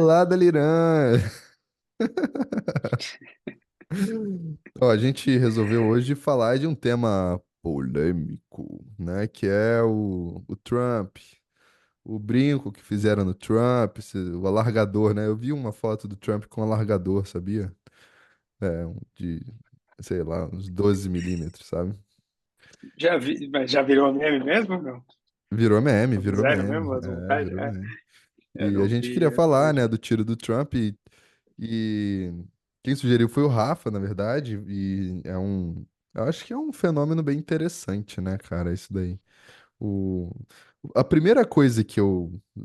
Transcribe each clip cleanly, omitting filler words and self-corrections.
Olá, Dalirã! Ó, a gente resolveu hoje falar de um tema polêmico, né? Que é o Trump, o brinco que fizeram no Trump, o alargador, né? Eu vi uma foto do Trump com alargador, sabia? De, sei lá, uns 12 milímetros, sabe? Já vi, mas já virou meme mesmo, meu? Virou meme, Não virou fizeram meme. mesmo as montagens? Virou É, meme. eu E a não gente vi queria essa falar, né, última. do tiro do Trump e quem sugeriu foi o Rafa, na verdade, e eu acho que é um fenômeno bem interessante, né, cara, isso daí. O, a primeira coisa que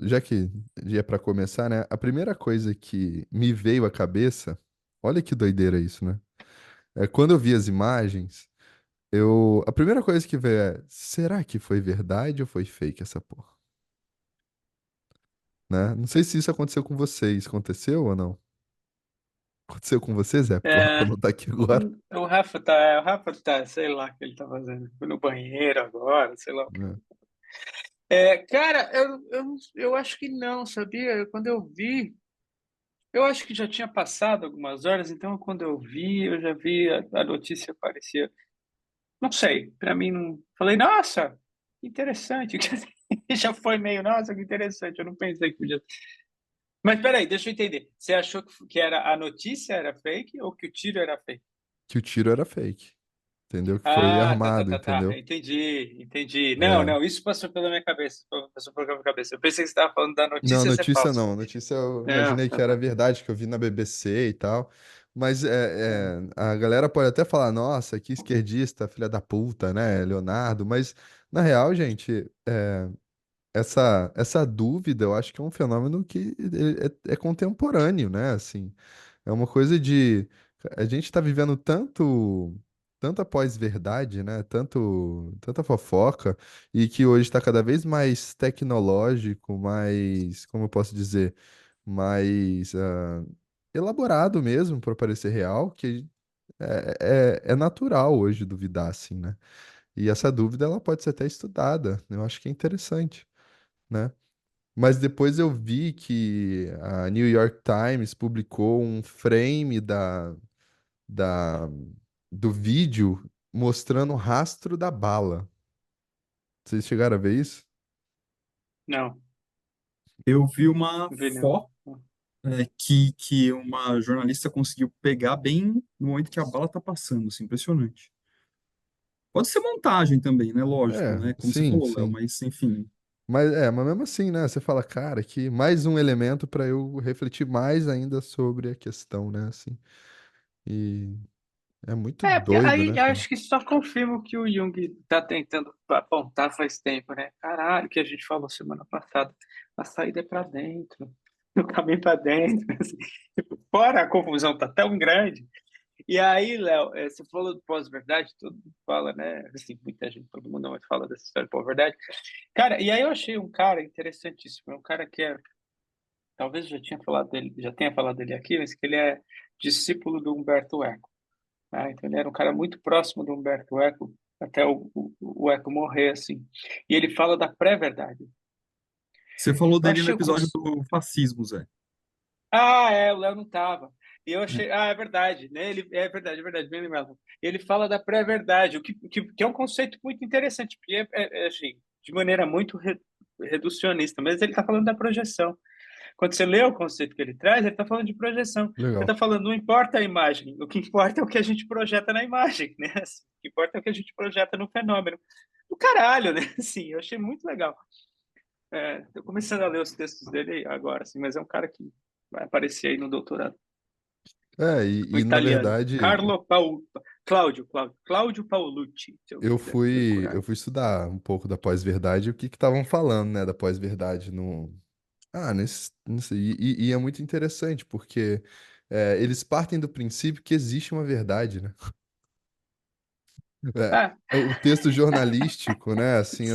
já que é para começar, né, a primeira coisa que me veio à cabeça, olha que doideira isso, né? É quando eu vi as imagens, a primeira coisa que veio é, será que foi verdade ou foi fake essa porra? Né? Não sei se isso aconteceu com vocês, aconteceu ou não? Aconteceu com vocês, é? Porque o Rafa É, não tá aqui agora. o Rafa tá, sei lá o que ele tá fazendo. Foi no banheiro agora, sei lá o que. Né? Cara, eu acho que não, sabia? Quando eu vi, eu acho que já tinha passado algumas horas, então quando eu vi, eu já vi a notícia aparecer. Não sei, pra mim não. Falei, nossa, que interessante. Já foi meio, nossa, que interessante. Eu não pensei que podia. Mas peraí, deixa eu entender. Você achou que era a notícia era fake ou que o tiro era fake? Que o tiro era fake, entendeu? Que foi Ah, tá, tá, armado, tá, tá. entendeu? Entendi, entendi. Não, É. não, isso passou pela minha cabeça. Passou pela minha cabeça. Eu pensei que você estava falando da Não, notícia ser notícia falsa. não. Notícia eu Não, imaginei tá, que era tá. verdade, que eu vi na BBC e tal. Mas a galera pode até falar, nossa, que esquerdista, filha da puta, né, Leonardo? Mas, na real, gente, essa dúvida eu acho que é um fenômeno que é contemporâneo, né? Assim, é uma coisa de. A gente está vivendo tanta pós-verdade, né? Tanta fofoca, e que hoje está cada vez mais tecnológico, mais, como eu posso dizer, mais elaborado mesmo para parecer real, que é natural hoje duvidar, assim, né? E essa dúvida ela pode ser até estudada. Eu acho que é interessante, né? Mas depois eu vi que a New York Times publicou um frame da, do vídeo mostrando o rastro da bala. Vocês chegaram a ver isso? Não, Eu vi uma não vi não. foto que uma jornalista conseguiu pegar bem no momento que a bala tá passando, assim, impressionante. Pode ser montagem também, né? Lógico, né? Como você Sim, falou, Léo, sim. mas enfim. Mas mesmo assim, né? Você fala, cara, que mais um elemento para eu refletir mais ainda sobre a questão, né? Assim, e é muito Porque doido, aí né, eu cara? acho que só confirma o que o Jung está tentando apontar faz tempo, né? Caralho, que a gente falou semana passada. A saída é para dentro, o caminho para dentro. Assim. Tipo, fora a confusão tá tão grande. E aí, Léo, você falou do pós-verdade, todo mundo fala, né? Assim, muita gente, todo mundo não fala dessa história de pós-verdade. Cara, e aí eu achei um cara interessantíssimo. É um cara que talvez eu já tinha falado dele, já tenha falado dele aqui, mas que ele é discípulo do Humberto Eco. Né? Então ele era um cara muito próximo do Humberto Eco, até o Eco morrer, assim. E ele fala da pré-verdade. Você falou Eu dele no achei o episódio conceito. do fascismo, Zé. O Léo não tava. E eu É. achei, é verdade, né? É verdade, bem lembrado. Ele fala da pré-verdade, que é um conceito muito interessante, porque assim, de maneira muito reducionista, mas ele está falando da projeção. Quando você lê o conceito que ele traz, ele está falando de projeção. Ele Legal. está falando, não importa a imagem, o que importa é o que a gente projeta na imagem, né? Assim, o que importa é o que a gente projeta no fenômeno. Do caralho, né? Assim, eu achei muito legal. Tô começando a ler os textos dele agora, assim, mas é um cara que vai aparecer aí no doutorado. O Na italiano. verdade, Cláudio Paolucci, se eu eu quiser fui, procurar. eu fui estudar um pouco da pós-verdade e o que que estavam falando, né, da pós-verdade no. E é muito interessante, porque eles partem do princípio que existe uma verdade, né? Ah, O texto jornalístico, né? Assim,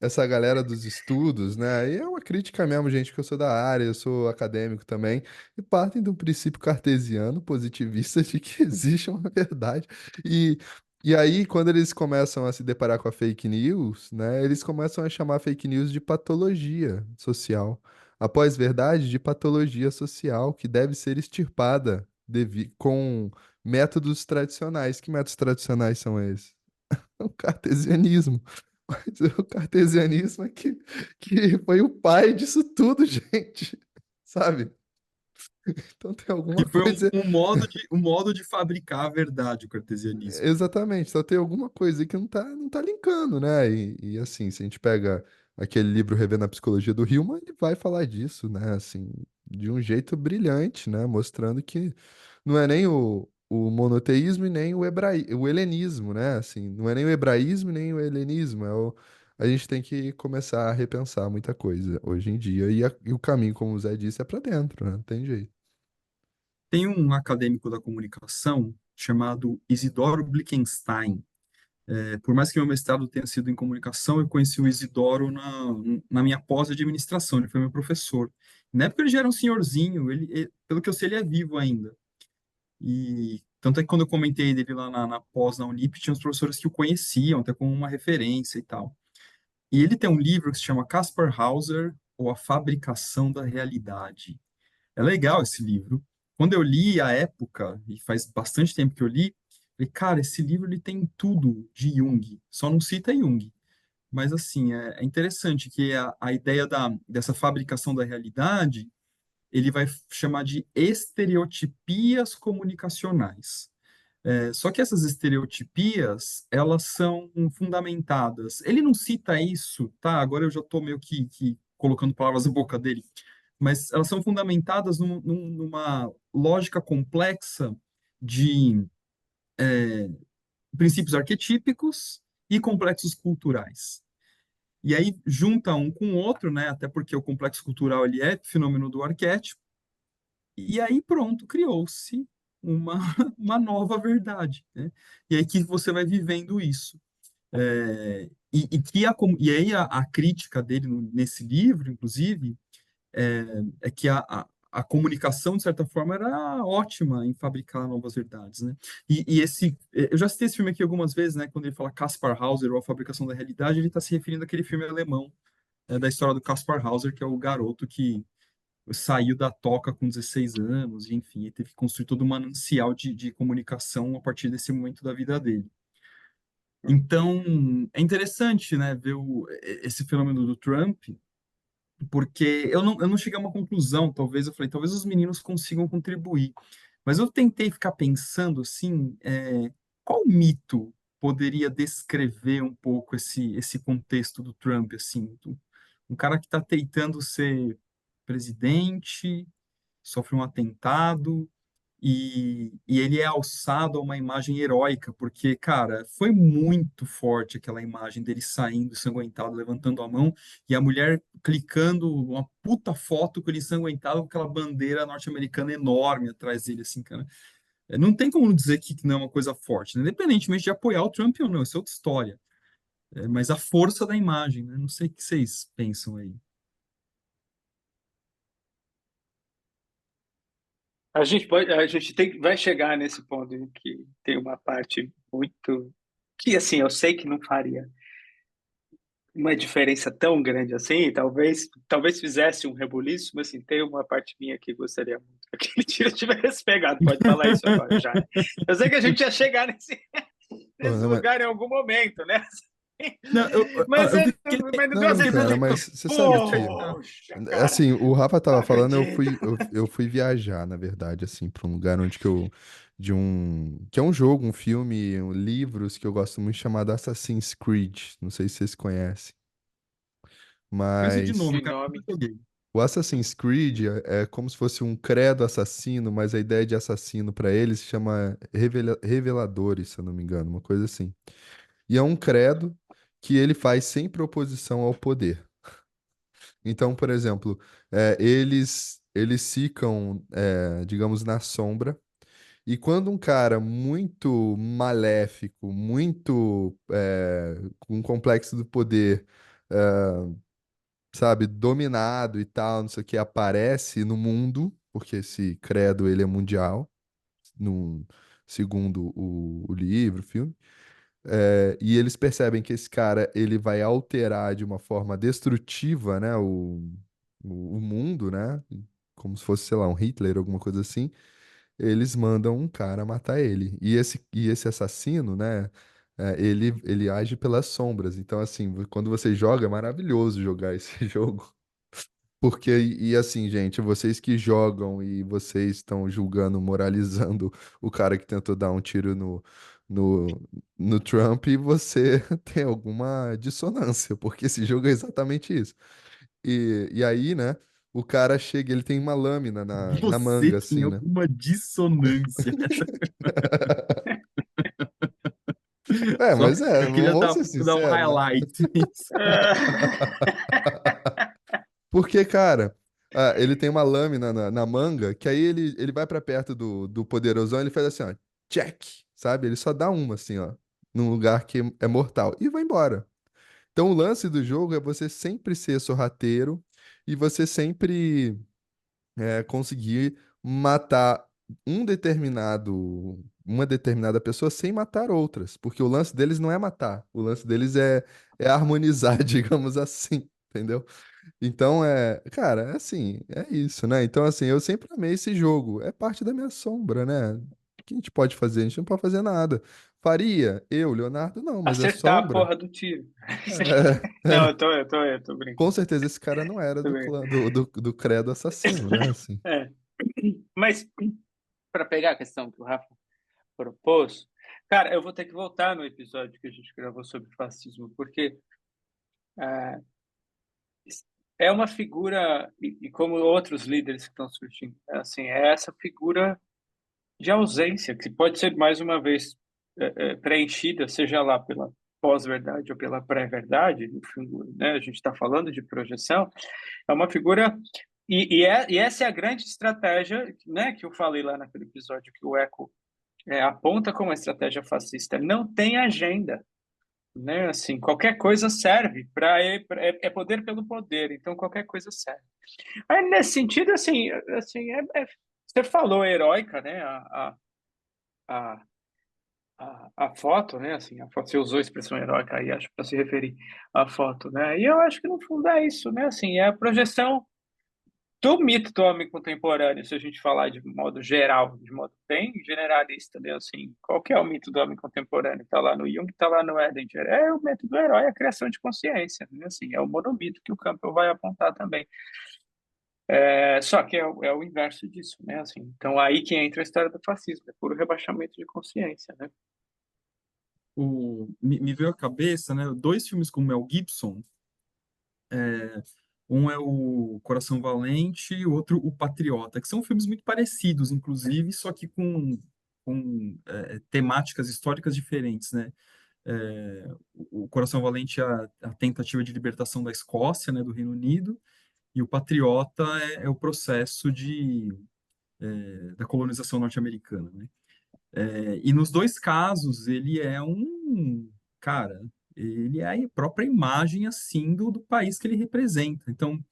essa galera dos estudos, né? E é uma crítica mesmo, gente, que eu sou da área, eu sou acadêmico também, e partem do princípio cartesiano, positivista, de que existe uma verdade. E, e aí, quando eles começam a se deparar com a fake news, né? Eles começam a chamar a fake news de patologia social. a pós-verdade de patologia social que deve ser extirpada com métodos tradicionais. Que métodos tradicionais são esses? O cartesianismo. Mas o cartesianismo é que foi o pai disso tudo, gente. Sabe? Então tem alguma Que foi coisa. um modo de fabricar a verdade, o cartesianismo. Exatamente, só tem alguma coisa aí que não tá linkando, né? E assim, se a gente pega aquele livro Revendo a Psicologia do Hillman, ele vai falar disso, né? Assim, de um jeito brilhante, né? Mostrando que não é nem o monoteísmo e nem o helenismo, né? Assim, não é nem o hebraísmo e nem o helenismo, a gente tem que começar a repensar muita coisa hoje em dia. E o caminho, como o Zé disse, é para dentro, né? Não tem jeito. Tem um acadêmico da comunicação chamado Isidoro Blickenstein. Por mais que meu mestrado tenha sido em comunicação, eu conheci o Isidoro na minha pós-administração, ele foi meu professor. Na época ele já era um senhorzinho, pelo que eu sei, ele é vivo ainda. E tanto é que quando eu comentei dele lá na pós na Unip, tinha os professores que o conheciam, até como uma referência e tal. E ele tem um livro que se chama Caspar Hauser, ou A Fabricação da Realidade. É legal esse livro. Quando eu li à época, e faz bastante tempo que eu li, falei, cara, esse livro ele tem tudo de Jung, só não cita Jung. Mas, assim, é interessante que a ideia dessa fabricação da realidade, ele vai chamar de estereotipias comunicacionais. Só que essas estereotipias, elas são fundamentadas. Ele não cita isso, tá? Agora eu já estou meio que colocando palavras na boca dele, mas elas são fundamentadas numa lógica complexa de princípios arquetípicos e complexos culturais. E aí junta um com o outro, né? Até porque o complexo cultural ele é fenômeno do arquétipo. E aí pronto, criou-se uma, uma nova verdade, né? E aí que você vai vivendo isso. E aí a crítica dele nesse livro, inclusive, é que a comunicação, de certa forma, era ótima em fabricar novas verdades, né? Eu já citei esse filme aqui algumas vezes, né? Quando ele fala Caspar Hauser ou a fabricação da realidade, ele está se referindo àquele filme alemão, da história do Caspar Hauser, que é o garoto que saiu da toca com 16 anos, e, enfim, ele teve que construir todo um manancial de comunicação a partir desse momento da vida dele. Então, é interessante, né, ver esse fenômeno do Trump, porque eu não cheguei a uma conclusão, talvez eu falei, talvez os meninos consigam contribuir, mas eu tentei ficar pensando assim, qual mito poderia descrever um pouco esse contexto do Trump, assim, um cara que está tentando ser presidente, sofre um atentado, e ele é alçado a uma imagem heróica, porque, cara, foi muito forte aquela imagem dele saindo ensanguentado, levantando a mão, e a mulher clicando uma puta foto com ele ensanguentado, com aquela bandeira norte-americana enorme atrás dele, assim, cara. Não tem como dizer que não é uma coisa forte, né? Independentemente de apoiar o Trump ou não, isso é outra história. Mas a força da imagem, né? Não sei o que vocês pensam aí. Vai chegar nesse ponto em que tem uma parte muito que assim, eu sei que não faria uma diferença tão grande assim, talvez fizesse um rebuliço, mas assim, tem uma parte minha que gostaria muito que aquele tiro tivesse pegado. Pode falar isso agora já, né? Eu sei que a gente ia chegar Pô, nesse não, mas, lugar em algum momento, né? Não, Mas, eu fiquei, mas não deu não, assim, cara, pensando, mas eu você sabe que. acreditar. poxa, cara, Assim, o Rafa não tava falando, acredito. eu fui viajar, na verdade, assim, para um lugar onde que eu, que é um jogo, um filme, livros que eu gosto muito chamado Assassin's Creed. Não sei se vocês conhecem, Conheço de mas nome, De cara, nome. nunca joguei. o Assassin's Creed é como se fosse um credo assassino, mas a ideia de assassino para eles se chama reveladores, se eu não me engano, uma coisa assim. E é um credo que ele faz sempre oposição ao poder. Então, por exemplo, eles ficam, digamos, na sombra. E quando um cara muito maléfico, muito com um complexo do poder, sabe, dominado e tal, não sei o que, aparece no mundo, porque esse credo ele é mundial, no, segundo o livro, o filme. E eles percebem que esse cara ele vai alterar de uma forma destrutiva, né, o mundo, né? Como se fosse, sei lá, um Hitler, alguma coisa assim. Eles mandam um cara matar ele. E esse assassino, né? Ele age pelas sombras. Então, assim, quando você joga, é maravilhoso jogar esse jogo. Porque, e assim, gente, vocês que jogam e vocês estão julgando, moralizando o cara que tentou dar um tiro no, no Trump, e você tem alguma dissonância, porque esse jogo é exatamente isso. E aí, né, o cara chega, ele tem uma lâmina na Você manga, tem assim, né? alguma dissonância. Só Mas eu queria vamos dar, ser dar um sinceros, né? highlight. Porque, cara, ele tem uma lâmina na manga, que aí ele vai pra perto do poderosão, ele faz assim, ó, check, sabe? Ele só dá uma, assim, ó, num lugar que é mortal, e vai embora. Então, o lance do jogo é você sempre ser sorrateiro e você sempre conseguir matar uma determinada pessoa sem matar outras, porque o lance deles não é matar, o lance deles é harmonizar, digamos assim, entendeu? Então cara, é assim, é isso, né? Então, assim, eu sempre amei esse jogo. É parte da minha sombra, né? O que a gente pode fazer? A gente não pode fazer nada. Faria? Eu, Leonardo, não, mas a Acertar a sombra. porra do tiro. Não, É, eu tô com brincando. certeza esse cara não era Tô do brincando. clã, do credo assassino, né? Assim. É. Mas, para pegar a questão que o Rafa propôs, cara, eu vou ter que voltar no episódio que a gente gravou sobre fascismo, porque é, é uma figura, e como outros líderes que estão surgindo, assim, é essa figura de ausência, que pode ser, mais uma vez, preenchida, seja lá pela pós-verdade ou pela pré-verdade, no fundo, né, a gente está falando de projeção, é uma figura, e essa é a grande estratégia, né, que eu falei lá naquele episódio que o Eco aponta como estratégia fascista, não tem agenda, né, assim, qualquer coisa serve para é poder pelo poder, então qualquer coisa serve. Aí, nesse sentido, assim você falou heróica, né, a, a foto, né? Assim, a foto, você usou a expressão heróica aí, acho, para se referir à foto, né? E eu acho que no fundo é isso, né? Assim, é a projeção do mito do homem contemporâneo, se a gente falar de modo geral, de modo bem generalista, né? Assim, qual que é o mito do homem contemporâneo? Está lá no Jung, está lá no Edinger. É o mito do herói, a criação de consciência, né? Assim, é o monomito que o Campbell vai apontar também. Só que é o inverso disso, né? Assim, então aí que entra a história do fascismo, é puro rebaixamento de consciência, né? Me veio à cabeça, né, dois filmes com Mel Gibson. Um é o Coração Valente e o outro o Patriota, que são filmes muito parecidos, inclusive, só que com temáticas históricas diferentes, né? O Coração Valente é a tentativa de libertação da Escócia, né, do Reino Unido, e o Patriota é o processo da colonização norte-americana, né? E nos dois casos, ele é cara, ele é a própria imagem, assim, do país que ele representa. Então,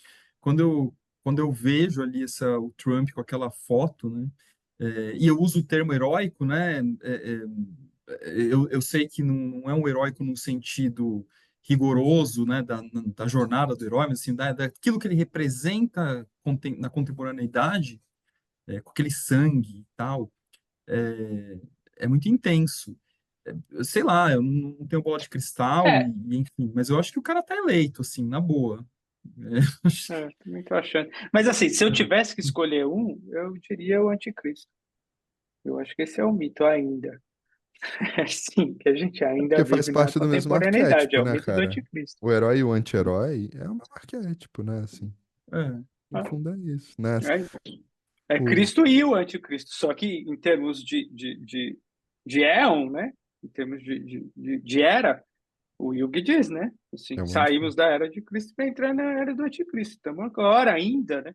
quando eu, quando eu vejo ali o Trump com aquela foto, né, e eu uso o termo heróico, né, eu sei que não é um heróico no sentido rigoroso, né, da jornada do herói, mas assim, daquilo que ele representa na contemporaneidade, com aquele sangue e tal, é, é muito intenso. Sei lá, eu não tenho bola de cristal É, enfim, mas eu acho que o cara tá eleito, assim, na boa. também tô achando. Mas assim, se eu tivesse que escolher um, eu diria o anticristo. Eu acho que esse é o mito ainda. É sim, que a gente É ainda porque faz vive na parte do mesmo contemporaneidade, é arquétipo, o né, mito do cara? anticristo. O herói e o anti-herói é o mesmo arquétipo, né? Assim, É, no Ah, fundo é isso, né? é O, Cristo e o anticristo, só que em termos de éon, né? Em termos de era, o Yugi diz, né? é Assim, o saímos da era de Cristo para entrar na era do anticristo. Estamos agora ainda, né?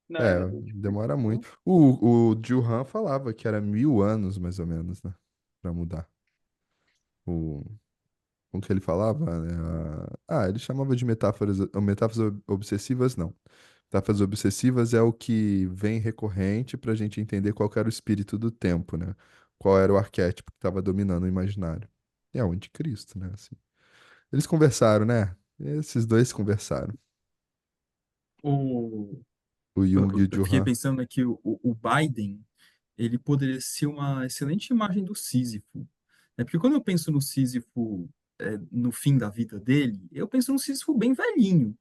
Na era do anticristo. demora Então, muito. O Gil Han falava que era 1000 anos, mais ou menos, né? Pra mudar. O, o que ele falava, né? Ele chamava de metáforas obsessivas, não. Metáforas obsessivas é o que vem recorrente pra gente entender qual que era o espírito do tempo, né? Qual era o arquétipo que estava dominando o imaginário. E é o anticristo, né? Assim. Eles conversaram, né? Esses dois conversaram. O, O Jung e o eu fiquei Johan. pensando, né, que o Biden, ele poderia ser uma excelente imagem do Sísifo. Né? Porque quando eu penso no Sísifo, no fim da vida dele, eu penso num Sísifo bem velhinho.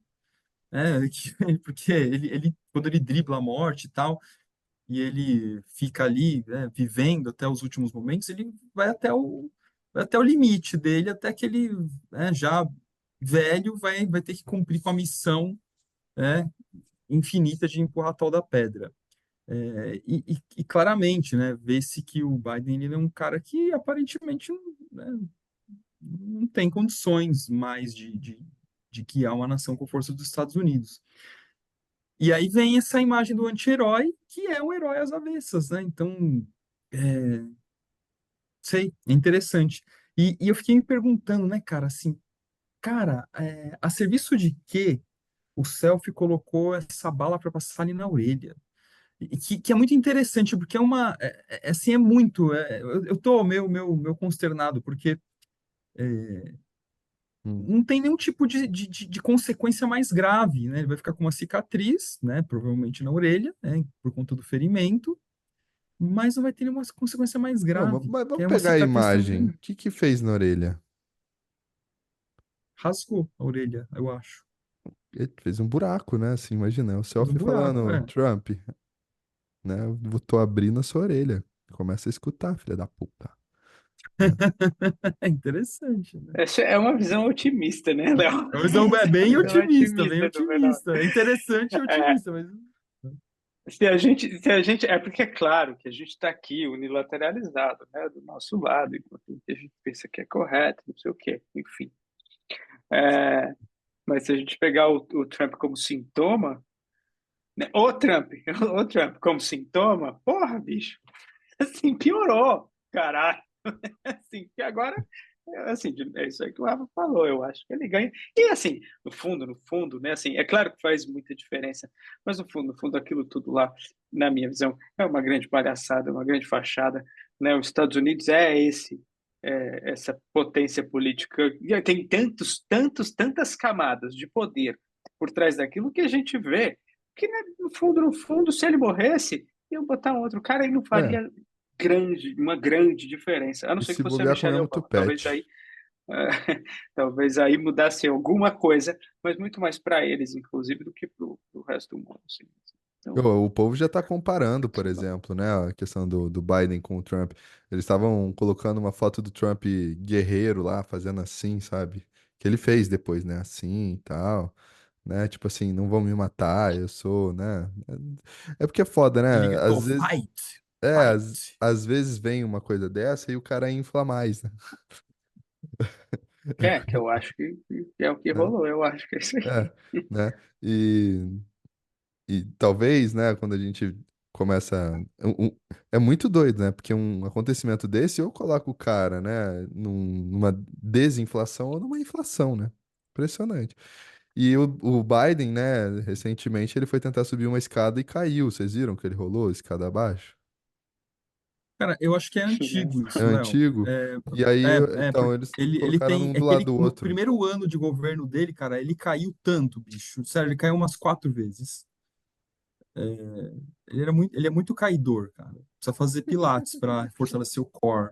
Porque quando ele dribla a morte e tal, e ele fica ali, né, vivendo até os últimos momentos, ele vai até o limite dele, até que ele, né, já velho, vai ter que cumprir com a missão, né, infinita de empurrar a tal da pedra. E claramente, né, vê-se que o Biden ele é um cara que aparentemente, né, não tem condições mais de guiar uma nação com força dos Estados Unidos. E aí vem essa imagem do anti-herói, que é um herói às avessas, né? Então, é, sei, é interessante. E eu fiquei me perguntando, né, cara, assim, cara, a serviço de quê o Selfie colocou essa bala para passar ali na orelha? E que é muito interessante, porque assim, é muito, eu tô meu consternado, porque Hum. não tem nenhum tipo de consequência mais grave, né? Ele vai ficar com uma cicatriz, né? Provavelmente na orelha, né? Por conta do ferimento, mas não vai ter nenhuma consequência mais Não, grave, mas que vamos é uma pegar a cicatriz imagem. O também. que fez na orelha? Rasgou a orelha, eu acho. Ele fez um buraco, né? Assim, imagina, é o Fez um selfie buraco, falando, Trump, né? Eu tô abrindo a sua orelha. Começa a escutar, filha da puta. Né? É interessante, né? Essa é uma visão otimista, né, Léo? É uma visão Essa é uma bem visão otimista, bem otimista do fenômeno. otimista. É interessante e É, otimista, mas. se a gente, é porque é claro que a gente está aqui unilateralizado, né, do nosso lado, enquanto o que a gente pensa que é correto, não sei o quê, enfim. É, mas se a gente pegar o Trump como sintoma, né, o Trump como sintoma, porra, bicho, assim, piorou, caralho. Assim, que agora, assim, é isso aí que o Rafa falou, eu acho que ele ganha. E assim, no fundo, né, assim, é claro que faz muita diferença, mas no fundo, aquilo tudo lá, na minha visão, é uma grande palhaçada, uma grande fachada, né? Os Estados Unidos essa potência política, e tem tantas camadas de poder por trás daquilo que a gente vê que, né, no fundo, se ele morresse, eu botar um outro cara e não É, faria uma grande diferença. A não e ser que se fosse a bobear Michelle comemos Obama. Talvez tupete. aí, talvez aí mudasse alguma coisa, mas muito mais para eles, inclusive, do que para o resto do mundo. Assim. Então, O povo já está comparando, por exemplo, né, a questão do Biden com o Trump. Eles estavam colocando uma foto do Trump guerreiro lá, fazendo assim, sabe? Que ele fez depois, né? Assim e tal, né? Tipo assim, não vão me matar, eu sou, né? É porque é foda, Ele né? gritou, Às vezes, fight, fight. às vezes vem uma coisa dessa e o cara infla mais, né? que eu acho que é o que Né? rolou, eu acho que é isso aí. É, né? E talvez, né, quando a gente começa. É muito doido, né? Porque um acontecimento desse ou coloca o cara, né, numa desinflação ou numa inflação, né? Impressionante. E o Biden, né, recentemente ele foi tentar subir uma escada e caiu. Vocês viram que ele rolou escada abaixo? Cara, eu acho que é Né? antigo É isso, Léo. antigo. E aí, então, Porque eles ele colocaram tem. um É do que lado ele, do no outro. primeiro ano de governo dele, cara, ele caiu tanto, bicho. Sério, ele caiu umas 4 vezes. Ele é muito caidor, cara. Precisa fazer pilates para fortalecer o core.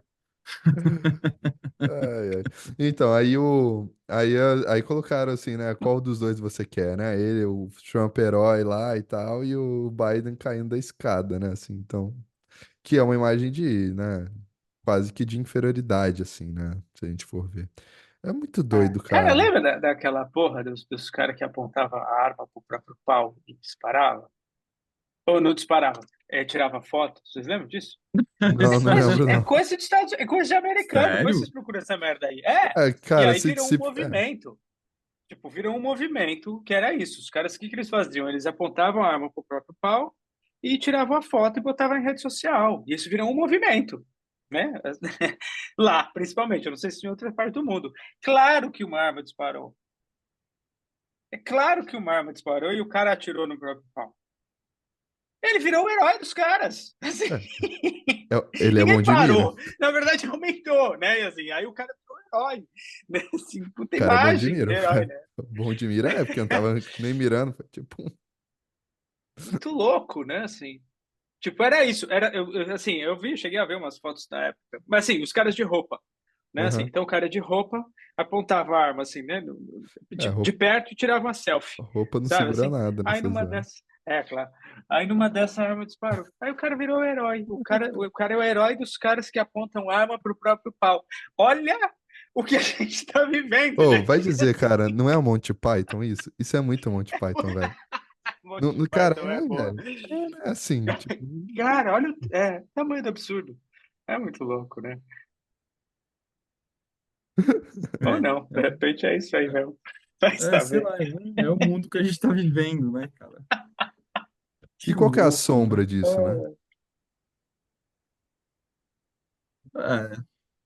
Ai, ai. Então, aí colocaram assim, né? Qual dos dois você quer, né? Ele, o Trump herói lá e tal, e o Biden caindo da escada, né? Assim, então, que é uma imagem de, né? Quase que de inferioridade, assim, né? Se a gente for ver. É muito doido, Cara, cara. lembra daquela porra dos caras que apontavam a arma pro próprio pau e disparava? Ou não disparava, tirava foto. Vocês lembram disso? Não, não lembro, É não. coisa de Estados, é coisa de americano. Depois Sério? vocês procuram essa merda aí. É, E cara, aí virou um se... É. movimento. Tipo, virou um movimento que era isso. Os caras, o que eles faziam? Eles apontavam a arma pro próprio pau e tiravam a foto e botavam em rede social. E isso virou um movimento, né? Lá, principalmente. Eu não sei se em outra parte do mundo. Claro que uma arma disparou. É claro que uma arma disparou e o cara atirou no próprio pau. Ele virou o herói dos caras. Assim, Ele é bom ninguém de mira. parou. Na verdade, aumentou, né? E assim, aí o cara virou herói. Né? Assim, O puta cara é bom de imagem de mira. O herói, cara... né? Bom de mira é, porque eu não tava nem mirando. Foi tipo. muito louco, né? Assim, tipo, era isso. Assim, eu vi, cheguei a ver umas fotos da época. Mas assim, os caras de roupa, né? Assim, Aham. então o cara de roupa apontava a arma assim, né? É, De perto e tirava uma selfie, roupa não sabe? segura Assim. nada Aí nessas numa horas. dessas, claro. Aí numa dessa a arma disparou. Aí o cara virou o herói. O cara é o herói dos caras que apontam arma pro próprio pau. Olha o que a gente tá vivendo, Ô, vai gente. dizer, cara, não é o Monty Python isso? Isso é muito Monty Python, velho. Monty Cara, Python é é, boa. velho. É, né, assim, tipo, Cara, olha o tamanho do absurdo. É muito louco, né? Ou É, não, de repente é isso aí mesmo. Vai sei saber. lá, é o mundo que a gente está vivendo, né, cara? e Que qual que é a louco, né? sombra disso, né? É,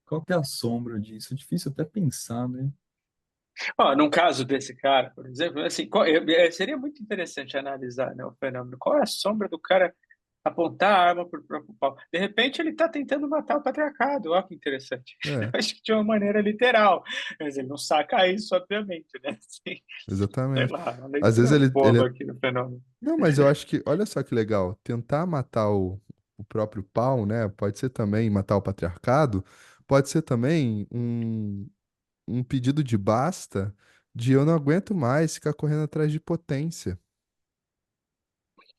qual que é a sombra disso? É difícil até pensar, né? Ó, num caso desse cara, por exemplo, assim, seria muito interessante analisar, né, o fenômeno. Qual é a sombra do cara apontar a arma para o próprio pau? De repente ele está tentando matar o patriarcado. Olha que interessante. Eu É, acho que de uma maneira literal. Mas ele não saca isso, obviamente, né? Assim, sei exatamente. lá, uma Às vezes leitura boba aqui no fenômeno. Não, mas eu acho que, olha só que legal, tentar matar o próprio pau, né? Pode ser também matar o patriarcado, pode ser também um pedido de basta de eu não aguento mais ficar correndo atrás de potência,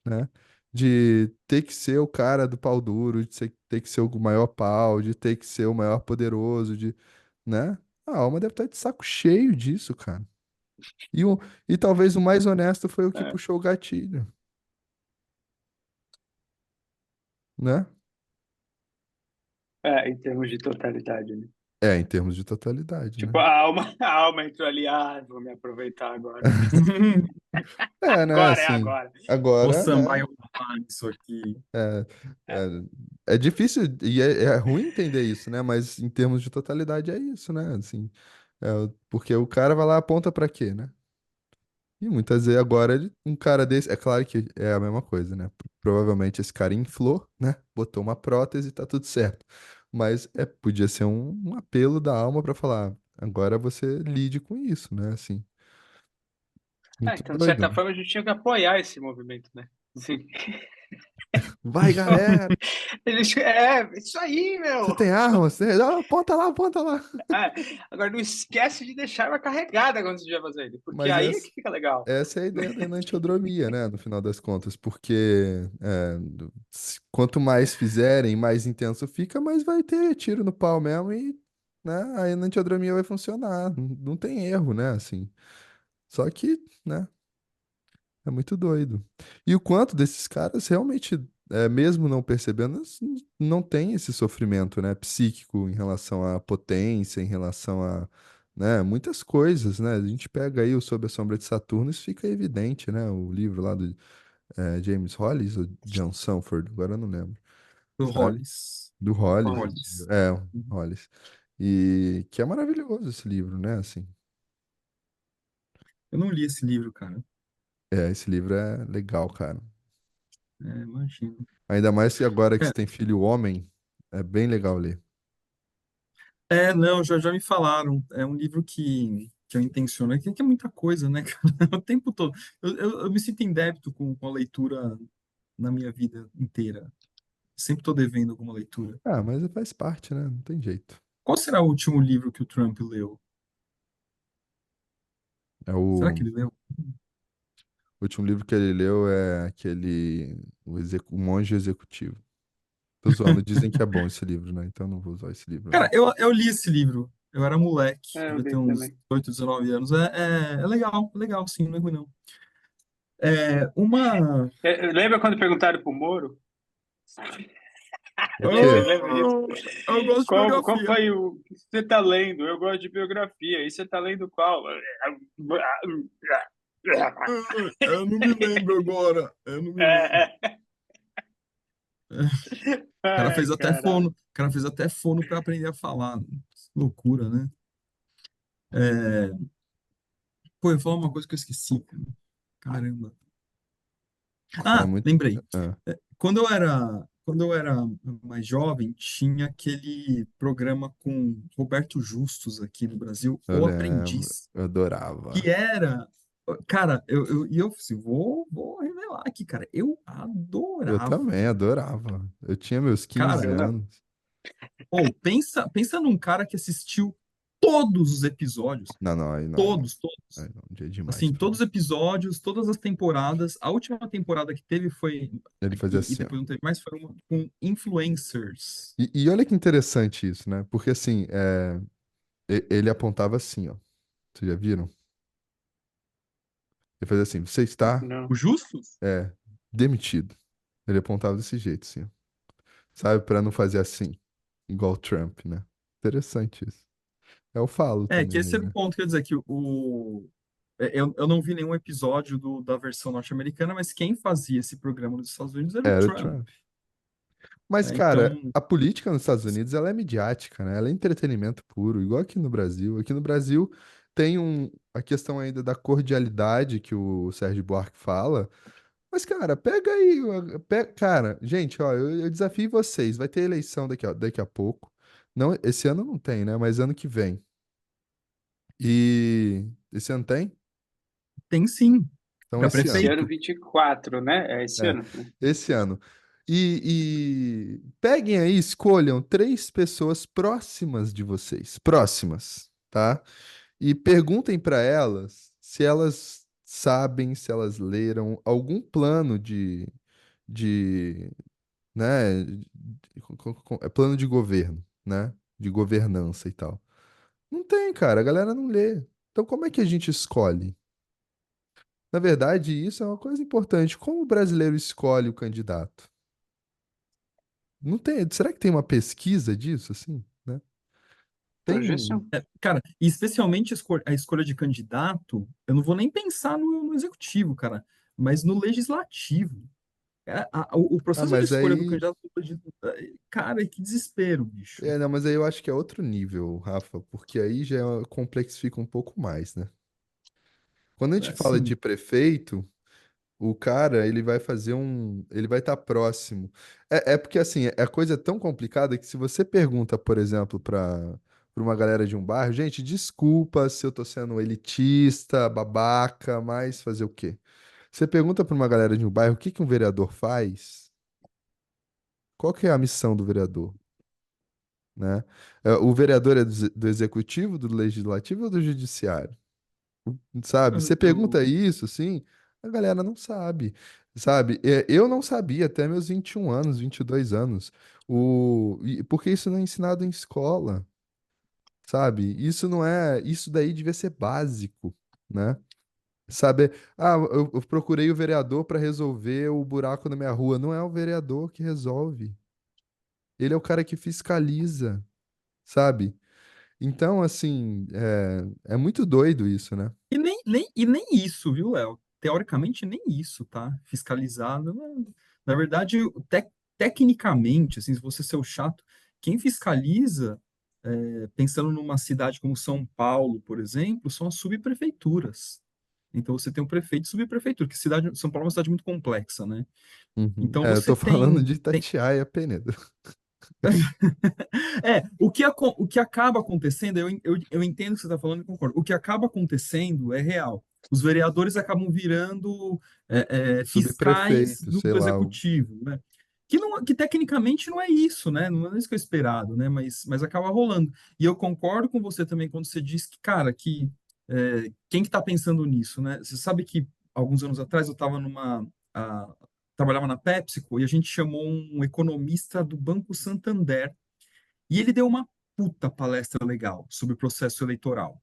né? De ter que ser o cara do pau duro, ter que ser o maior pau, de ter que ser o maior poderoso, né? A alma deve estar de saco cheio disso, cara. E talvez o mais honesto foi o que É, puxou o gatilho, né? em termos de totalidade, né? É, em termos de totalidade, Tipo, né? a alma entrou ali, vou me aproveitar agora. É, né? Agora é Assim, agora. Vou agora, sambar e né? roubar isso aqui. É, É, é difícil e é ruim entender isso, né? Mas em termos de totalidade é isso, né? Assim, porque o cara vai lá e aponta pra quê, né? E muitas vezes agora um cara desse, é claro que é a mesma coisa, né? Provavelmente esse cara inflou, né? Botou uma prótese e tá tudo certo. Mas podia ser um apelo da alma pra falar, agora você lide com isso, né? Assim, muito então, de certa doido. forma, a gente tinha que apoiar esse movimento, né? Assim, Vai, galera! isso aí, Você meu! tem arma? Você... Ah, aponta lá, aponta lá. É, agora não esquece de deixar ela carregada quando você estiver fazendo, porque Mas aí é que fica legal. essa é a ideia da enantiodromia, né? No final das contas, porque quanto mais fizerem, mais intenso fica, mais vai ter tiro no pau mesmo e, né, a enantiodromia vai funcionar. Não tem erro, né? Assim, só que, né? É muito doido. E o quanto desses caras realmente, mesmo não percebendo, não tem esse sofrimento, né, psíquico em relação à potência, em relação a, né, muitas coisas, né? A gente pega aí o Sob a Sombra de Saturno, isso fica evidente, né? O livro lá do James Hollis, ou John Sanford, agora eu não lembro, Do sabe? Hollis. Do Do Hollis, Hollis. o Hollis. E que é maravilhoso esse livro, né? Assim, Eu não li esse livro, cara. esse livro é legal, cara. Imagino. Ainda mais que agora que É, você tem filho homem, é bem legal ler. não, já me falaram. É um livro que eu intenciono. Que é muita coisa, né, cara? O tempo todo. Eu me sinto em débito com a leitura na minha vida inteira. Sempre estou devendo alguma leitura. Ah, mas faz parte, né? Não tem jeito. Qual será o último livro que o Trump leu? É Será o que ele leu? último livro que ele leu é aquele o Monge Executivo. Tô zoando, dizem que é bom esse livro, né? Então eu não vou usar esse livro, Cara, não. eu li esse livro. Eu era moleque, Eu devia ter li uns também. 18, 19 anos. É legal, sim, não é ruim, não. Uma. Lembra quando perguntaram pro Moro? O quê? Lembra disso? Eu gosto de Qual biografia. foi o que você está lendo? Eu gosto de biografia. E você está lendo qual? Eu não me lembro agora. Eu não me lembro. É, é. O cara Ai, fez até fono. caralho. O cara fez até fono para aprender a falar. Que loucura, né? Pô, eu ia falar uma coisa que eu esqueci, cara. Caramba. É Ah, muito. lembrei. É, Quando eu era mais jovem, tinha aquele programa com Roberto Justus aqui no Brasil, eu O lembro, Aprendiz, eu que adorava. era Cara, eu assim, vou revelar aqui, cara. Eu Eu adorava. também adorava. Eu tinha meus Cara, 15 Eu não. anos. ou pensa num cara que assistiu todos os episódios. Não, não, aí não, aí não. Todos, todos. Aí não, um dia é demais Assim, pra mim. todos os episódios, todas as temporadas. A última temporada que teve foi. Ele fazia E assim, ó. depois não teve mais, foi uma com influencers. E olha que interessante isso, né? Porque assim, ele apontava assim, ó. Vocês já viram? Ele fazia assim, você está, Não. Os justos? é, demitido. Ele apontava desse jeito, assim, ó. Sabe? Pra não fazer assim, igual o Trump, né? Interessante isso. Eu falo É, que também esse aí, era o né? ponto, quer dizer, que eu não vi nenhum episódio da versão norte-americana, mas quem fazia esse programa nos Estados Unidos era o Era o Trump. Trump. Mas, Né? cara, Então, a política nos Estados Unidos, ela é midiática, né? Ela é entretenimento puro, igual aqui no Brasil. Aqui no Brasil tem a questão ainda da cordialidade que o Sérgio Buarque fala. Mas, cara, pega aí. Cara, gente, ó, eu desafio vocês. Vai ter eleição daqui a pouco. Não, esse ano não tem, né? Mas ano que vem. E esse ano tem? tem sim, Então, para esse Esse ano. ano prefeito. 24, né? É esse É, ano, né? esse ano. E peguem aí, escolham três pessoas próximas de vocês, próximas, tá? E perguntem para elas se elas sabem, se elas leram algum plano de, né, é plano de governo, né? De governança e tal. Não tem, cara, a galera não lê. Então, como é que a gente escolhe? Na verdade, isso é uma coisa importante. Como o brasileiro escolhe o candidato? Não tem. Será que tem uma pesquisa disso, assim, né? Tem. Projeção. Cara, e especialmente a escolha de candidato, eu não vou nem pensar no executivo, cara, mas no legislativo. O Ah, processo de mas escolha do aí. candidato, cara, que desespero, bicho. Não, mas aí eu acho que é outro nível, Rafa, porque aí já complexifica um pouco mais, né? Quando a gente fala Assim, de prefeito, o cara, ele vai fazer um. Ele vai estar próximo. É porque, assim, a coisa é tão complicada que se você pergunta, por exemplo, para uma galera de um bairro, gente, desculpa se eu tô sendo elitista, babaca, mas fazer o quê? Você pergunta para uma galera de um bairro o que que um vereador faz, qual que é a missão do vereador, né? O vereador é do executivo, do legislativo ou do judiciário? Sabe? Você eu, pergunta isso, assim, a galera não sabe, sabe? Eu não sabia até meus 21 anos, 22 anos, porque isso não é ensinado em escola, sabe? Isso não é, isso daí devia ser básico, né? Sabe? Ah, eu procurei o vereador para resolver o buraco na minha rua. Não é o vereador que resolve. Ele é o cara que fiscaliza, sabe? Então, assim, é muito doido isso, né? e nem isso, viu, Léo? Teoricamente, nem isso, tá? Fiscalizado. Na verdade, tecnicamente, assim, se você ser o chato, quem fiscaliza, pensando numa cidade como São Paulo, por exemplo, são as subprefeituras. Então, você tem um prefeito e subprefeitura, que São Paulo é uma cidade muito complexa, né? Uhum. Então, Eu você tô falando tem, de Itatiaia, Penedo. o que acaba acontecendo, eu entendo o que você está falando e concordo. O que acaba acontecendo é real. Os vereadores acabam virando fiscais Subprefeito, sei do lá. executivo, né? Que tecnicamente não é isso, né? Não é isso que é esperado, né? Mas acaba rolando. E eu concordo com você também quando você diz que, cara, quem que está pensando nisso, né? Você sabe que alguns anos atrás eu estava trabalhava na PepsiCo e a gente chamou um economista do Banco Santander e ele deu uma puta palestra legal sobre o processo eleitoral.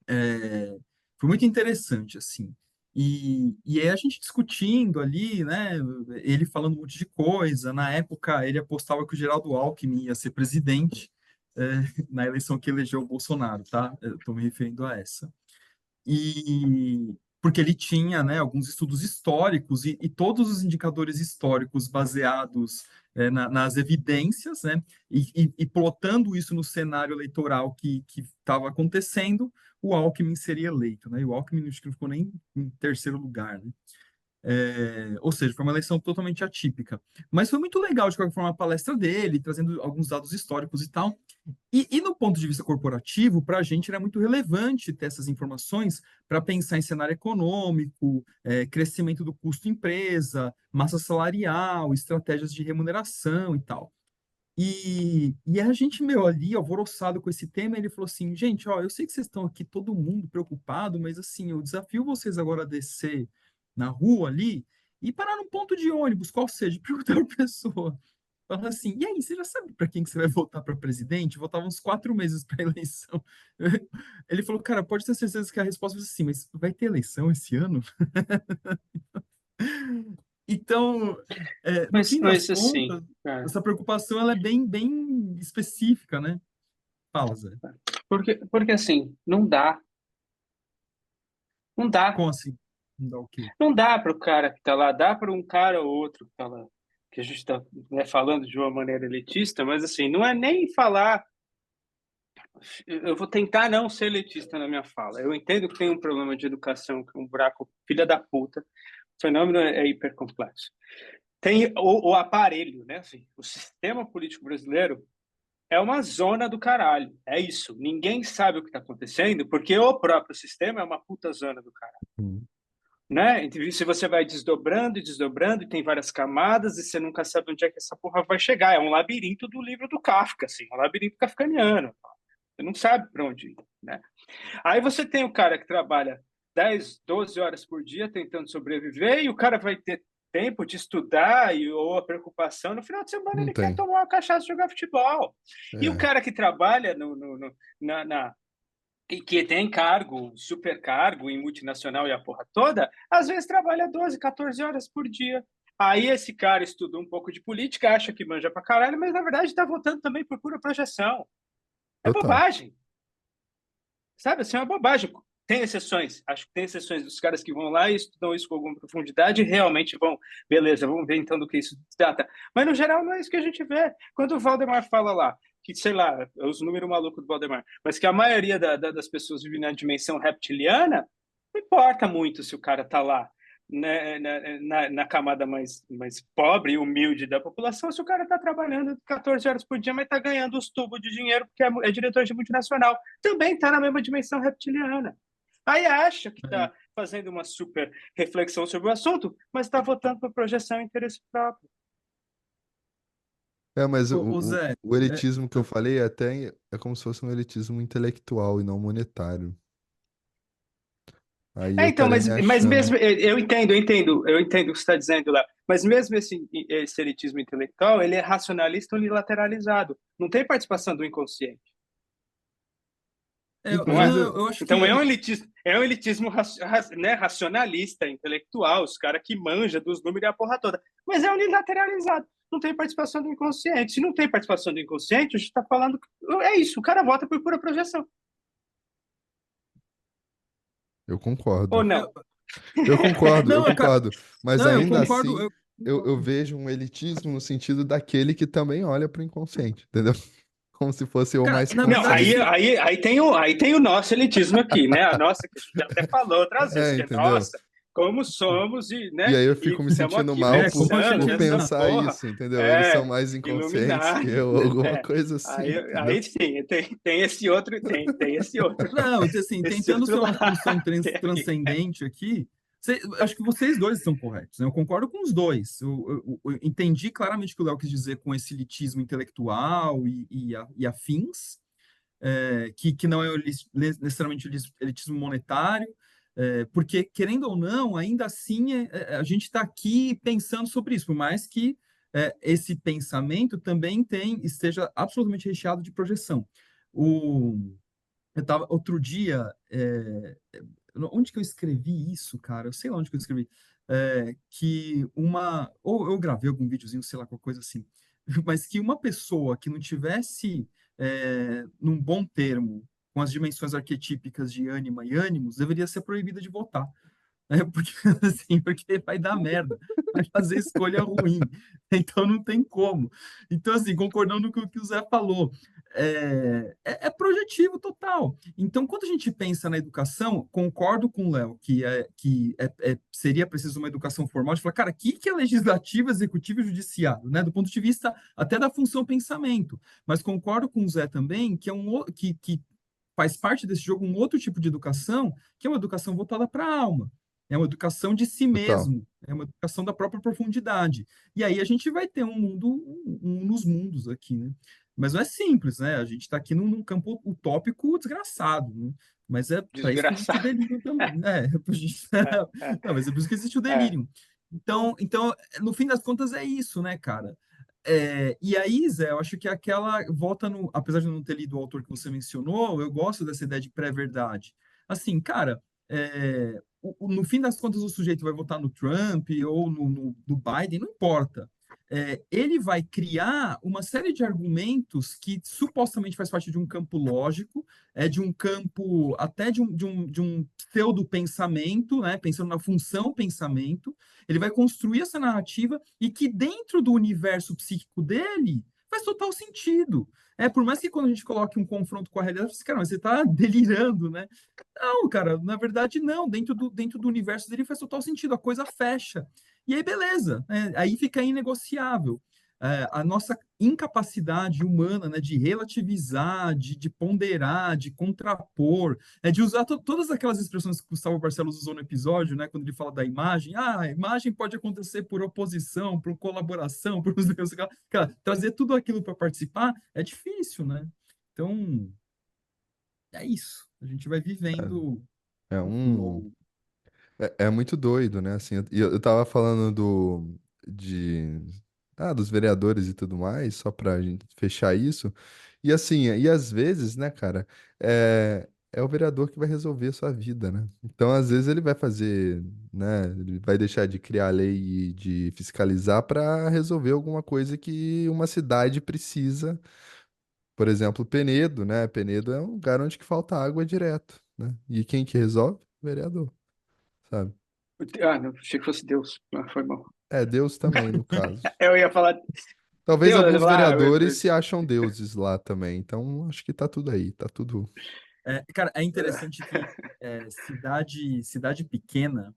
É, foi muito interessante, assim. E aí a gente discutindo ali, né? Ele falando um monte de coisa. Na época, ele apostava que o Geraldo Alckmin ia ser presidente, na eleição que elegeu o Bolsonaro, tá? Eu tô me referindo a essa. E porque ele tinha, né, alguns estudos históricos e todos os indicadores históricos baseados nas evidências, né, e plotando isso no cenário eleitoral que estava acontecendo, o Alckmin seria eleito, né, e o Alckmin acho que não ficou nem em terceiro lugar, né. Ou seja, foi uma eleição totalmente atípica. Mas foi muito legal, de qualquer forma, a palestra dele, trazendo alguns dados históricos e tal. E no ponto de vista corporativo, para a gente era muito relevante ter essas informações para pensar em cenário econômico, crescimento do custo empresa, massa salarial, estratégias de remuneração e tal. E a gente, meu, ali, alvoroçado com esse tema, ele falou assim, gente, ó, eu sei que vocês estão aqui, todo mundo preocupado, mas assim, eu desafio vocês agora a descer na rua ali e parar num ponto de ônibus, qual seja, e perguntar para a pessoa. Fala assim, e aí, você já sabe para quem que você vai votar para presidente? Faltavam uns 4 meses para a eleição. Ele falou, cara, pode ter certeza que a resposta vai ser assim, mas vai ter eleição esse ano? Então, no fim das Mas assim, contas, cara, essa preocupação ela é bem, bem específica, né? Fala, Zé. porque assim, não dá. Não dá. Como assim? Não dá o quê? Não dá para o cara que está lá, dá para um cara ou outro que está lá, que a gente está, né, falando de uma maneira elitista, mas assim, não é nem falar. Eu vou tentar não ser elitista na minha fala. Eu entendo que tem um problema de educação, que é um buraco filha da puta. O fenômeno é hipercomplexo. Tem o aparelho, né? Assim, o sistema político brasileiro é uma zona do caralho. É isso. Ninguém sabe o que está acontecendo, porque o próprio sistema é uma puta zona do caralho. Hum. Né? Então, se você vai desdobrando e desdobrando, e tem várias camadas, e você nunca sabe onde é que essa porra vai chegar. É um labirinto do livro do Kafka, assim, um labirinto kafkaniano. Você não sabe para onde ir, né? Aí você tem o cara que trabalha 10, 12 horas por dia tentando sobreviver, e o cara vai ter tempo de estudar ou a preocupação. No final de semana Não ele quer tem. tomar uma cachaça e jogar futebol. E o É, cara que trabalha e que tem cargo, supercargo em multinacional e a porra toda, às vezes trabalha 12, 14 horas por dia. Aí esse cara estuda um pouco de política, acha que manja pra caralho, mas na verdade está votando também por pura projeção. É total. bobagem. Sabe, assim, é uma bobagem. Tem exceções, acho que tem exceções dos caras que vão lá e estudam isso com alguma profundidade e realmente vão, beleza, vamos ver então do que isso se trata. Mas no geral não é isso que a gente vê. Quando o Valdemar fala lá, que sei lá, é os números malucos do Valdemar, mas que a maioria das pessoas vive na dimensão reptiliana, não importa muito se o cara tá lá, né, na camada mais pobre e humilde da população, se o cara está trabalhando 14 horas por dia, mas está ganhando os tubos de dinheiro porque é diretor de multinacional, também está na mesma dimensão reptiliana. Aí acha que está fazendo uma super reflexão sobre o assunto, mas está votando por projeção e interesse próprio. É, mas Ô, Zé, o é, elitismo que eu falei é como se fosse um elitismo intelectual e não monetário. Aí É, eu então, estaria me mas achando. mesmo, eu entendo o que você está dizendo lá, mas mesmo esse elitismo intelectual, ele é racionalista unilateralizado, não tem participação do inconsciente. Então, Não é? mas eu acho Então que é um elitismo né, racionalista, intelectual, os caras que manja dos números e a porra toda. Mas é unilateralizado. Não tem participação do inconsciente. Se não tem participação do inconsciente, a gente está falando. É isso, o cara vota por pura projeção. eu Ou concordo. não? Eu não, cara, concordo. Mas não, eu ainda concordo, assim, eu eu concordo. vejo um elitismo no sentido daquele que também olha para o inconsciente, entendeu? Como se fosse o Cara, mais na Não, verdade, aí, assim, consciente. aí, aí tem o nosso elitismo aqui, né? A nossa, que a gente já até falou outras vezes, É, que é entendeu? nossa, como somos e, E né? aí eu E fico me estamos sentindo aqui mal como a pensando gente por nessa exato. pensar porra. isso, entendeu? Eles são É, mais inconscientes que iluminar. eu, alguma É. coisa assim, Aí entendeu? sim, tem esse outro, tem esse outro, Não, assim, esse tentando outro ser uma discussão lado. Tem aqui. transcendente aqui, acho que vocês dois estão corretos, né? Eu concordo com os dois. Eu entendi claramente o que o Léo quis dizer com esse elitismo intelectual e afins, que não é necessariamente o elitismo monetário, porque, querendo ou não, ainda assim, a gente está aqui pensando sobre isso, por mais que esse pensamento também esteja absolutamente recheado de projeção. Eu estava outro dia, onde que eu escrevi isso, cara? Eu sei lá onde que eu escrevi. Ou eu gravei algum videozinho, sei lá, qualquer coisa assim, mas que uma pessoa que não tivesse num bom termo com as dimensões arquetípicas de ânima e ânimos deveria ser proibida de votar. Porque, assim, porque vai dar merda, vai fazer escolha ruim. Então não tem como. Então, assim, concordando com o que o Zé falou, é projetivo total. Então, quando a gente pensa na educação, concordo com o Léo que seria preciso uma educação formal, de falar, cara, o que é legislativo, executivo e judiciário, né? Do ponto de vista até da função pensamento. Mas concordo com o Zé também que que faz parte desse jogo um outro tipo de educação, que é uma educação voltada para a alma. É uma educação de si Total. mesmo, é uma educação da própria profundidade. E aí a gente vai ter um mundo, um nos mundos aqui, né? Mas não é simples, né? A gente está aqui num campo utópico desgraçado, né? Mas é para isso que existe o Desgraçado. delírio também. É, é, Não, mas é por isso que existe o é. delírio. Então, no fim das contas, é isso, né, cara? E aí, Zé, eu acho que aquela volta no, apesar de eu não ter lido o autor que você mencionou, eu gosto dessa ideia de pré-verdade. Assim, cara, no fim das contas, o sujeito vai votar no Trump ou no Biden, não importa. Ele vai criar uma série de argumentos que supostamente faz parte de um campo lógico, de um campo até de um pseudo-pensamento, né? Pensando na função pensamento. Ele vai construir essa narrativa e que dentro do universo psíquico dele faz total sentido. Por mais que quando a gente coloque um confronto com a realidade, você, cara, mas você está delirando, né? Não, cara, na verdade não. Dentro do universo dele faz total sentido, a coisa fecha. E aí, beleza, né? Aí fica inegociável. A nossa incapacidade humana, né, de relativizar, de ponderar, de contrapor, de usar todas aquelas expressões que o Gustavo Barcelos usou no episódio, né, quando ele fala da imagem. A imagem pode acontecer por oposição, por colaboração, por cara, trazer tudo aquilo para participar é difícil, né? Então, é isso. A gente vai vivendo É um um. novo. É muito doido, né? Assim, eu tava falando dos vereadores e tudo mais, só pra gente fechar isso. E assim, e às vezes, né, cara, é o vereador que vai resolver a sua vida, né? Então, às vezes, ele vai fazer, né? Ele vai deixar de criar lei e de fiscalizar pra resolver alguma coisa que uma cidade precisa. Por exemplo, Penedo, né? Penedo é um lugar onde que falta água direto, né? E quem que resolve? O vereador, sabe? Ah, não, achei que fosse Deus. Ah, foi mal. É, Deus também, no caso. Eu ia falar Talvez Deus, eu ia alguns falar, vereadores se acham deuses lá também. Então, acho que tá tudo aí, tá tudo. Cara, é interessante que cidade pequena,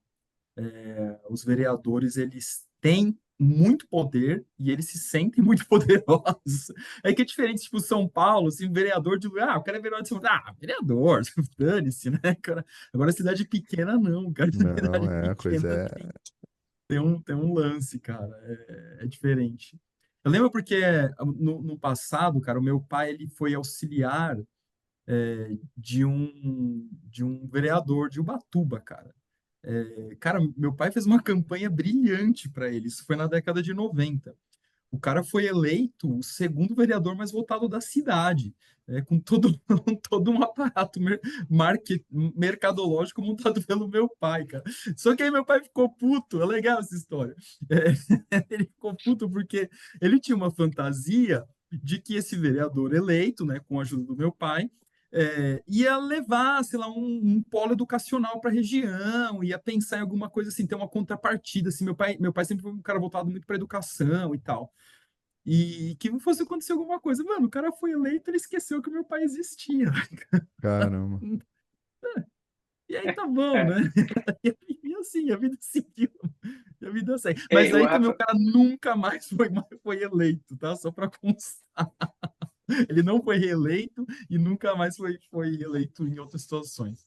os vereadores eles têm muito poder e eles se sentem muito poderosos. É que é diferente, tipo, São Paulo, assim, vereador de lugar, o cara é vereador de São Paulo, vereador, dane-se, né, cara? Agora, cidade pequena, não, cara, Não, cidade a coisa pequena é. tem um lance, cara, é diferente. Eu lembro porque no passado, cara, o meu pai ele foi auxiliar de um vereador de Ubatuba, cara. Cara, meu pai fez uma campanha brilhante para ele. Isso foi na década de 90. O cara foi eleito o segundo vereador mais votado da cidade, com todo, todo um aparato mercadológico montado pelo meu pai, cara. Só que aí meu pai ficou puto, é legal essa história. Ele ficou puto porque ele tinha uma fantasia de que esse vereador eleito, né, com a ajuda do meu pai, ia levar, sei lá, um polo educacional para a região, ia pensar em alguma coisa assim, ter uma contrapartida. Assim, meu pai sempre foi um cara voltado muito para educação e tal. E que fosse acontecer alguma coisa. Mano, o cara foi eleito, ele esqueceu que o meu pai existia. Caramba. E aí tá bom, né? É, E assim, a vida seguiu. A vida segue. Mas é, o aí também o Rafa, cara nunca mais foi eleito, tá? Só para constar. Ele não foi reeleito e nunca mais foi eleito em outras situações.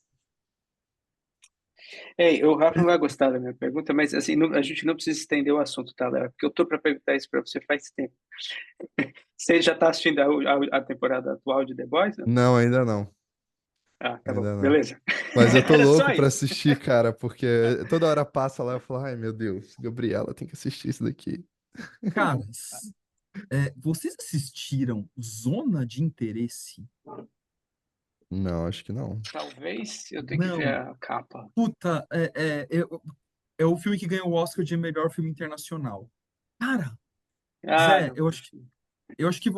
o Rafa não vai gostar da minha pergunta, mas assim, a gente não precisa estender o assunto, tá, Léo? Porque eu tô para perguntar isso para você faz tempo. Você já está assistindo a temporada atual de The Boys, né? Não, ainda não. Ah, tá bom, Ainda não. beleza. Mas eu tô Era louco só pra isso. assistir, cara, porque toda hora passa lá e eu falo, ai meu Deus, Gabriela tem que assistir isso daqui. Cara, vocês assistiram Zona de Interesse? Não, acho que não. Talvez eu tenha que ver Não. a capa. Puta, é o filme que ganhou o Oscar de melhor filme internacional. Cara, Ah, Zé, não. eu acho que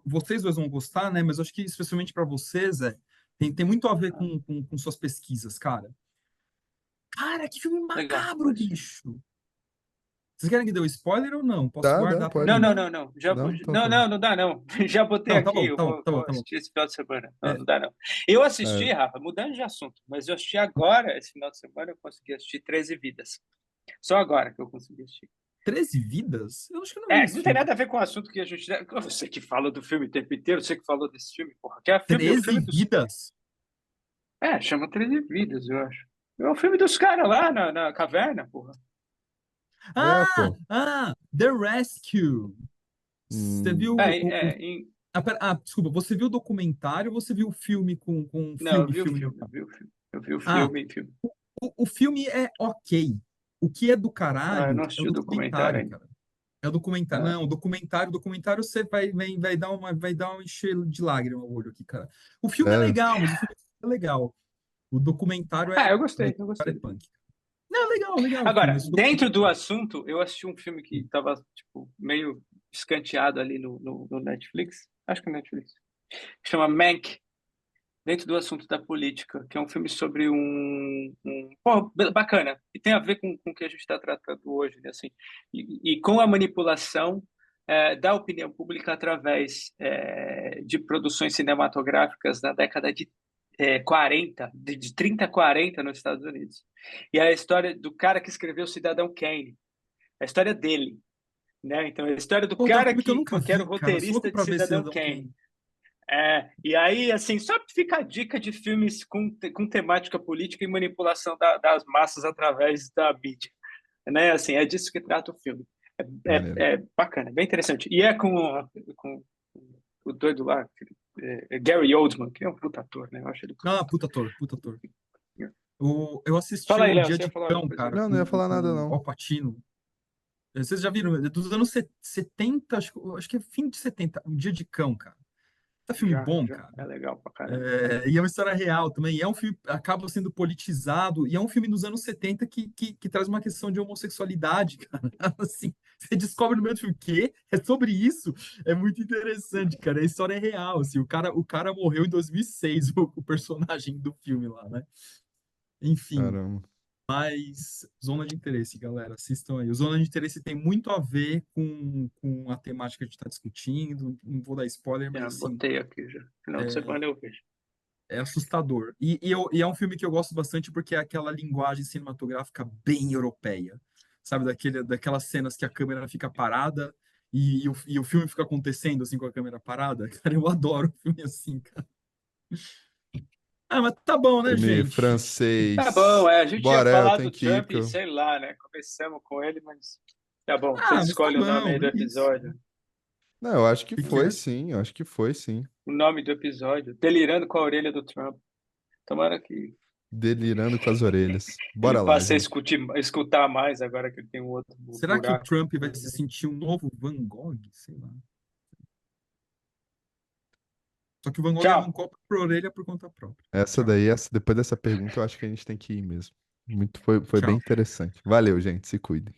vocês dois vão gostar, né? Mas eu acho que especialmente para vocês, Zé, tem muito a ver Ah, com suas pesquisas, cara. Cara, que filme legal, macabro, pois. bicho. Vocês querem que dê o spoiler ou não? Posso Dá, guardar para pode Não, não, ir. depois? não, não. Já, Não, então não, tá bom. não, não dá, não. Já botei Não, tá aqui, bom, eu tá bom, vou, tá bom, vou tá bom. assistir esse final de semana. Não, É, não dá, não. Eu É, assisti, Rafa, mudando de assunto, mas eu assisti agora, esse final de semana, eu consegui assistir 13 Vidas. Só agora que eu consegui assistir. 13 vidas? Eu acho que eu não vi É, esse não tem filme. nada a ver com o assunto que a gente. Você que fala do filme o tempo inteiro, você que falou desse filme, porra. Que é o 13 filme dos. vidas? É, chama 13 Vidas, eu acho. É o filme dos caras lá na caverna, porra. pô. The Rescue. Você viu É, o... em. desculpa, você viu o documentário ou você viu o filme com Não, eu filme, vi o filme filme, eu normal? vi o filme. Eu vi o Ah, filme. o filme é ok. O que é do Ah, eu caralho não é o assisti o documentário documentário, ainda. cara. É o documentário. Ah, Não, o documentário você vai dar um encher de lágrima no olho aqui, cara. O filme é Sério? legal, mas o filme é legal. O documentário é, eu o gostei, eu documentário gostei é do filme. punk. Não, é legal, legal o filme, Agora, mas o dentro do documentário. assunto, eu assisti um filme que estava tipo, meio escanteado ali no Netflix. Acho que é Netflix. Que chama Mank, dentro do assunto da política, que é um filme sobre pô, bacana, e tem a ver com o que a gente está tratando hoje, né, assim, e com a manipulação da opinião pública através de produções cinematográficas na década de 40, de 30 a 40 nos Estados Unidos. E é a história do cara que escreveu Cidadão Kane, a história dele, né? Então, a história do Pô, tem um cara filme que eu que, nunca que era o vi, cara. Sou louco roteirista de pra ver Cidadão Cidadão Kane. Kane. E aí, assim, só fica a dica de filmes com temática política e manipulação das massas através da mídia, né? Assim, é disso que trata o filme. Maneiro. É bacana, é bem interessante. E é com o doido lá, Gary Oldman, que é um puta ator, né? Eu acho ele Ah, puta puta ator, puta ator. ator. Eu assisti Fala aí, o Léo, Dia você ia de falar alguma Cão, coisa? cara, Não, não ia falar com nada, o não. Al Pacino. Vocês já viram? É dos anos 70, acho que é fim de 70. O Dia de Cão, cara. Tá filme bom, Já. cara. É legal pra caramba. E é uma história real também. E é um filme acaba sendo politizado. E é um filme dos anos 70 que traz uma questão de homossexualidade, cara. Assim, você descobre no meio do filme que é sobre isso. É muito interessante, cara. A história é real. Assim, o cara morreu em 2006, o personagem do filme lá, né? Enfim. Caramba. Mas Zona de Interesse, galera, assistam aí. O Zona de Interesse tem muito a ver com a temática que a gente está discutindo. Não vou dar spoiler, mas assim, Botei aqui já. Final de semana eu vejo. é assustador. E é um filme que eu gosto bastante porque é aquela linguagem cinematográfica bem europeia. Sabe, daquelas cenas que a câmera fica parada e o filme fica acontecendo assim com a câmera parada. Cara, eu adoro filme assim, cara. Ah, mas tá bom, né, Filme gente? Tá bom, francês. a gente ia Bora, eu falar tenho do que ir, Trump, porque eu... sei lá, né? Começamos com ele, mas tá bom. Vocês Ah, mas tá escolhem o nome bom, aí do é isso. episódio. Não, eu acho que O que que foi é? sim, eu acho que foi sim. O nome do episódio. Delirando com a orelha do Trump. Tomara que Delirando com as orelhas. ele Bora lá, passe a gente. escutar mais agora que ele tem um outro Será que o buraco. Trump vai se sentir um novo Van Gogh? Sei lá. Só que o Van Gogh Tchau. arrancou a orelha por conta própria. Essa Tchau. daí, depois dessa pergunta, eu acho que a gente tem que ir mesmo. Foi bem Tchau. interessante. Valeu, gente. Se cuidem.